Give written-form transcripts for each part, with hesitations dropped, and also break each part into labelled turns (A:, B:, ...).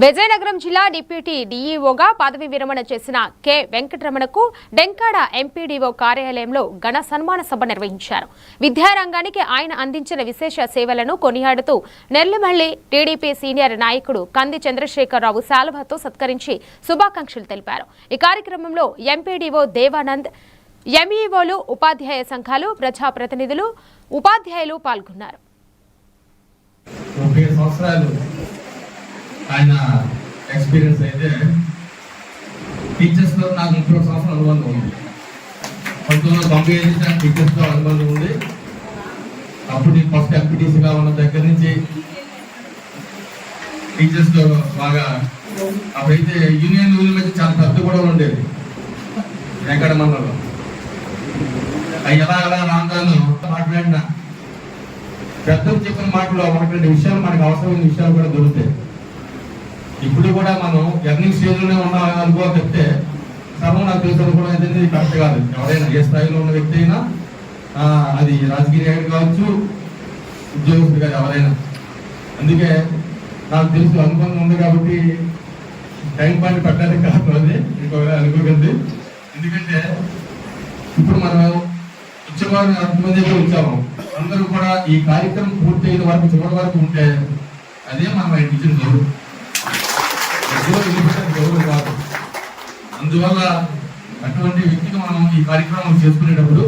A: విజయనగరం జిల్లా డిప్యూటీ డీఈఓగా పదవి విరమణ చేసిన కె వెంకటరమణకు డెంకాడ ఎంపీడీఓ కార్యాలయంలో ఘన సన్మాన సభ నిర్వహించారు. విద్యారంగానికి ఆయన అందించిన విశేష సేవలను కొనియాడుతూ నెల్లిమల్లి టీడీపీ సీనియర్ నాయకుడు కంది చంద్రశేఖరరావు శాలువాతో సత్కరించి శుభాకాంక్షలు తెలిపారు. ఈ కార్యక్రమంలో ఎంపీడీఓ దేవానంద్, ఎంఈఓలు, ఉపాధ్యాయ సంఘాలు, ప్రజాప్రతినిధులు, ఉపాధ్యాయులు పాల్గొన్నారు.
B: ఆయన ఎక్స్పీరియన్స్ అయితే టీచర్స్లో నాకు 30 సంవత్సరాల అనుబంధం ఉంది. 1995 టీచర్స్తో అనుబంధం ఉంది. అప్పుడు నేను ఫస్ట్ ఎంపీటీసీగా ఉన్న దగ్గర నుంచి టీచర్స్తో బాగా, అప్పుడైతే యూనియన్ ఊళ్ళ మధ్య చాలా పెద్ద కూడా ఉండేది వెంకట మండలంలో. ఎలా రాగాను మాట్లాడిన పెద్దలు చెప్పిన మాటలు 1-2 విషయాలు మనకు అవసరమైన విషయాలు కూడా దొరుకుతాయి. ఇప్పుడు కూడా మనం ఎర్నింగ్ స్టేజ్లోనే ఉన్న అనుభవం చెప్తే సర్వం నాకు తెలుసు అనుకోవడం అయితే కరెక్ట్ కాదు. ఎవరైనా ఏ స్థాయిలో ఉన్న వ్యక్తి అయినా, అది రాజకీయ నాయకుడు కావచ్చు, ఉద్యోగస్తుడు కాదు, ఎవరైనా. అందుకే నాకు తెలుసు అనుభవం ఉంది కాబట్టి టైం పాయింట్ పెట్టడానికి కాదు, అది ఇంకొక అనుకోగలది. ఎందుకంటే ఇప్పుడు మనం ఉత్సవాలు అంతమంది అయితే వచ్చాము, అందరూ కూడా ఈ కార్యక్రమం పూర్తి అయిన వరకు చివరి వరకు ఉంటే అదే మనం ఇచ్చిన గౌరవం. గౌరవం కాదు. అందువల్ల అటువంటి వ్యక్తిగా మనం ఈ కార్యక్రమం చేసుకునేటప్పుడు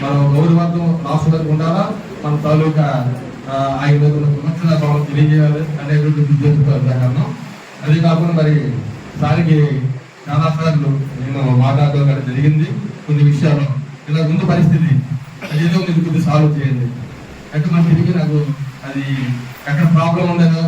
B: మనం గౌరవార్థం రాష్ట్ర వరకు ఉండాలా, మన తాలూకా ఆయన మీద ఉన్న విమర్శన భావం తెలియజేయాలి అనేటువంటి ఉద్దేశంతో కారణం. అదే కాకుండా మరి దానికి చాలాసార్లు నేను మాట్లాడడం జరిగింది. కొన్ని విషయాలు ఇలా ముందు పరిస్థితి అదేదో మీరు కొద్దిగా సాల్వ్ చేయండి అంటే మనకి తిరిగి నాకు అది ఎక్కడ ప్రాబ్లం ఉండదో